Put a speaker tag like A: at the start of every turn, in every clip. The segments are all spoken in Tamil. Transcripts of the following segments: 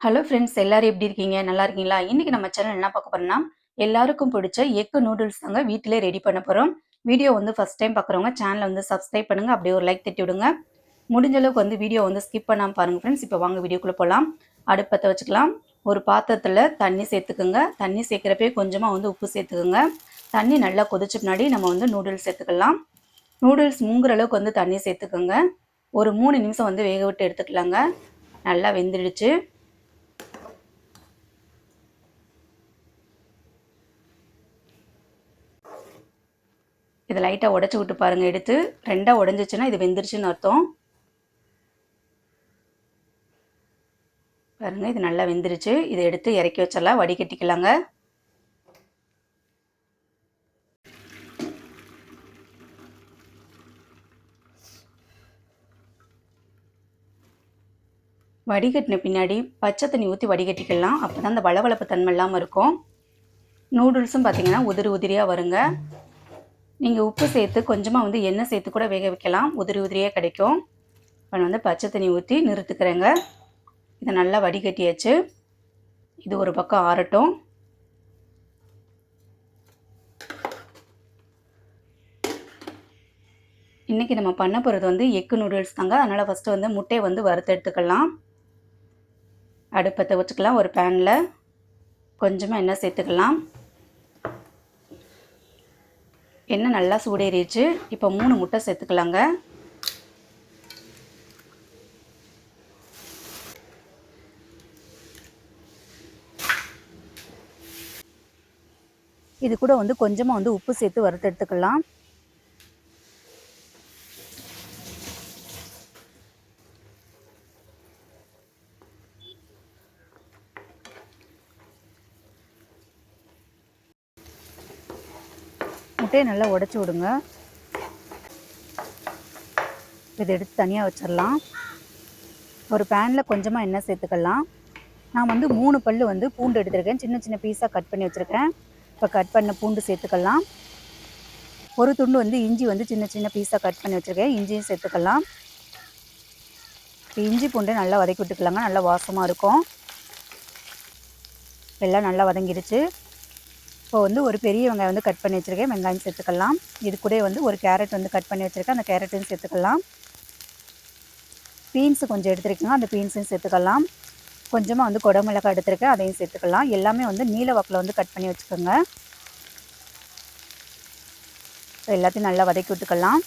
A: ஹலோ ஃப்ரெண்ட்ஸ், எல்லாரும் எப்படி இருக்கீங்க? நல்லா இருக்கீங்களா? இன்னைக்கு நம்ம சேனல் என்ன பார்க்க போறோம்னா, எல்லாருக்கும் பிடிச்ச எக் நூடுல்ஸ் தாங்க வீட்டிலே ரெடி பண்ண போறோம். வீடியோ ஃபர்ஸ்ட் டைம் பார்க்குறவங்க சேனலை சப்ஸ்கிரைப் பண்ணுங்க. அப்படியே ஒரு லைக் தட்டி விடுங்க. முடிஞ்ச அளவுக்கு வீடியோ ஸ்கிப் பண்ணாம பாருங்க ஃப்ரெண்ட்ஸ். இப்போ வாங்க வீடியோக்குள்ள போலாம். அடுப்பத்த வச்சுக்கலாம். ஒரு பாத்திரத்துல தண்ணி சேர்த்துக்குங்க. தண்ணி சேர்க்கிறப்பே கொஞ்சமா உப்பு சேர்த்துக்குங்க. தண்ணி நல்லா கொதிச்ச பின்னாடி நம்ம நூடுல்ஸ் சேர்த்துக்கலாம். நூடுல்ஸ் மூங்குற அளவுக்கு தண்ணி சேர்த்துக்குங்க. ஒரு 3 நிமிஷம் வேக விட்டு எடுத்துக்கலாங்க. நல்லா வெந்துடுச்சு. இதை லைட்டாக உடச்சி விட்டு பாருங்கள். எடுத்து ரெண்டாக உடஞ்சிச்சுன்னா இது வெந்துருச்சுன்னு அர்த்தம். பாருங்கள், இது நல்லா வெந்துருச்சு. இதை எடுத்து இறக்கி வச்சிடலாம். வடிகட்டிக்கலாங்க. வடிகட்டின பின்னாடி பச்சை தண்ணி ஊற்றி வடிகட்டிக்கலாம். அப்போ தான் அந்த வளவளப்பு தன்மை இல்லாமல் இருக்கும். நூடுல்ஸும் பார்த்தீங்கன்னா உதிரி உதிரியாக வருங்க. நீங்கள் உப்பு சேர்த்து கொஞ்சமாக எண்ணெய் சேர்த்து கூட வேக வைக்கலாம். உதிரி உதிரியாக கிடைக்கும். இப்போ பச்சை தண்ணி ஊற்றி நிறுத்துக்கிறேங்க. இதை நல்லா வடிகட்டியாச்சு. இது ஒரு பக்கம் ஆறட்டும். இன்றைக்கி நம்ம பண்ண போகிறது எக்கு நூடுல்ஸ் தாங்க. அதனால் ஃபஸ்ட்டு முட்டையை வறுத்து எடுத்துக்கலாம். அடுப்பத்தை வச்சுக்கலாம். ஒரு பேனில் கொஞ்சமாக எண்ணெய் சேர்த்துக்கலாம். எண்ணெய் நல்லா சூடேறிடுச்சு. இப்போ 3 முட்டை சேர்த்துக்கலாங்க. இது கூட கொஞ்சமாக உப்பு சேர்த்து வறுத்து எடுத்துக்கலாம். முட்டையை நல்லா உடச்சி விடுங்க. இதை எடுத்து தனியாக வச்சிடலாம். ஒரு பேனில் கொஞ்சமாக எண்ணெய் சேர்த்துக்கலாம். நான் 3 பல் பூண்டு எடுத்துருக்கேன். சின்ன சின்ன பீஸாக கட் பண்ணி வச்சுருக்கேன். இப்போ கட் பண்ண பூண்டு சேர்த்துக்கலாம். ஒரு துண்டு இஞ்சி சின்ன சின்ன பீஸாக கட் பண்ணி வச்சுருக்கேன். இஞ்சியும் சேர்த்துக்கலாம். இப்போ இஞ்சி பூண்டை நல்லா வதக்கி விட்டுக்கலாங்க. நல்லா வாசமாக இருக்கும். எல்லாம் நல்லா வதங்கிடுச்சு. இப்போ ஒரு பெரிய வெங்காயம் கட் பண்ணி வச்சுருக்கேன். வெங்காயம் சேர்த்துக்கலாம். இது கூட ஒரு கேரட் கட் பண்ணி வச்சுருக்கேன். அந்த கேரட்டையும் சேர்த்துக்கலாம். பீன்ஸு கொஞ்சம் எடுத்துருக்கேங்க. அந்த பீன்ஸையும் சேர்த்துக்கலாம். கொஞ்சமாக குடமிளகாய் எடுத்துருக்கேன். அதையும் சேர்த்துக்கலாம். எல்லாமே நீல வாக்கில் கட் பண்ணி வச்சுக்கோங்க. எல்லாத்தையும் நல்லா வதக்கி விட்டுக்கலாம்.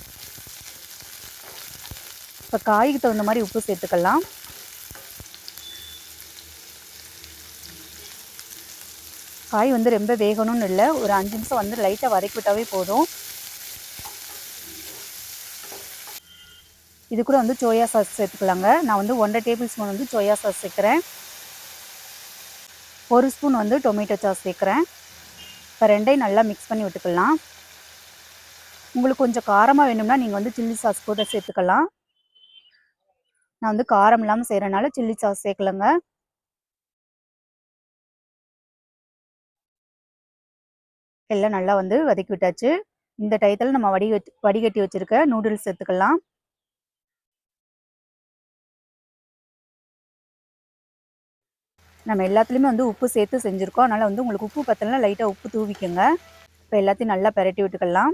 A: இப்போ காய்க்கு தகுந்த மாதிரி உப்பு சேர்த்துக்கலாம். காய் ரொம்ப வேகணும்னு இல்லை. ஒரு 5 நிமிஷம் லைட்டாக வதக்கி விட்டாவே போதும். இது கூட சோயா சாஸ் சேர்த்துக்கலாங்க. நான் 1.5 டேபிள் ஸ்பூன் சோயா சாஸ் சேர்க்குறேன். 1 ஸ்பூன் டொமேட்டோ சாஸ் சேர்க்குறேன். இப்போ ரெண்டையும் நல்லா மிக்ஸ் பண்ணி விட்டுக்கலாம். உங்களுக்கு கொஞ்சம் காரமாக வேணும்னா நீங்கள் சில்லி சாஸ் கூட சேர்த்துக்கலாம். நான் காரம் இல்லாமல் செய்கிறனால சில்லி சாஸ் சேர்க்கலங்க. எல்லாம் நல்லா வதக்கி விட்டாச்சு. இந்த டயத்தில் நம்ம வடிகட்டி வச்சுருக்க நூடுல்ஸ் சேர்த்துக்கலாம். நம்ம எல்லாத்துலேயுமே உப்பு சேர்த்து செஞ்சுருக்கோம். அதனால் உங்களுக்கு உப்பு பத்தலைன்னா லைட்டாக உப்பு தூவிக்கோங்க. இப்போ எல்லாத்தையும் நல்லா பெரட்டி விட்டுக்கலாம்.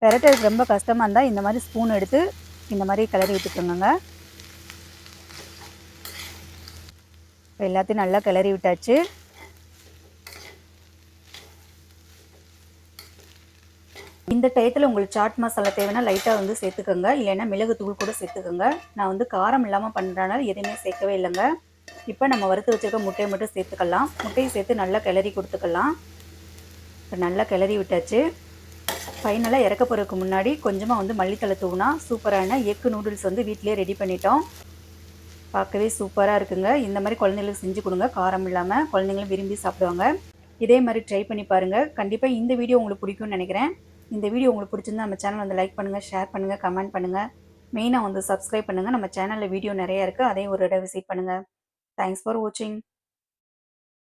A: பெரட்டுறது ரொம்ப கஷ்டமாக இருந்தால் இந்த மாதிரி ஸ்பூன் எடுத்து இந்த மாதிரி கிளறி விட்டுக்கோங்க. இப்போ எல்லாத்தையும் நல்லா கிளறி விட்டாச்சு. இந்த டயத்தில் உங்களுக்கு சாட் மசாலா தேவைன்னா லைட்டாக சேர்த்துக்கோங்க. இல்லைன்னா மிளகு தூள் கூட சேர்த்துக்கோங்க. நான் காரம் இல்லாமல் பண்ணுறதுனால எதுவுமே சேர்க்கவே இல்லைங்க. இப்போ நம்ம வறுத்து வச்சுருக்க முட்டையை மட்டும் சேர்த்துக்கலாம். முட்டையை சேர்த்து நல்லா கிளறி கொடுத்துக்கலாம். இப்போ நல்லா கிளறி விட்டாச்சு. ஃபைனலாக இறக்க போகிறதுக்கு முன்னாடி கொஞ்சமாக மல்லித்தலை தூவினா சூப்பரான எக்கு நூடுல்ஸ் வீட்டிலே ரெடி பண்ணிட்டோம். பார்க்கவே சூப்பராக இருக்குங்க. இந்த மாதிரி குழந்தைங்களுக்கு செஞ்சு கொடுங்க. காரம் இல்லாமல் குழந்தைங்களும் விரும்பி சாப்பிடுவாங்க. இதே மாதிரி ட்ரை பண்ணி பாருங்கள். கண்டிப்பாக இந்த வீடியோ உங்களுக்கு பிடிக்கும்னு நினைக்கிறேன். இந்த வீடியோ உங்களுக்கு பிடிச்சிருந்தா நம்ம சேனல் லைக் பண்ணுங்கள், ஷேர் பண்ணுங்கள், கமெண்ட் பண்ணுங்கள். மெயினாக சப்ஸ்கிரைப் பண்ணுங்கள். நம்ம சேனலில் வீடியோ நிறையா இருக்குது. அதையும் ஒரு இடம் விசிட் பண்ணுங்கள். தேங்க்ஸ் ஃபார் வாட்சிங்.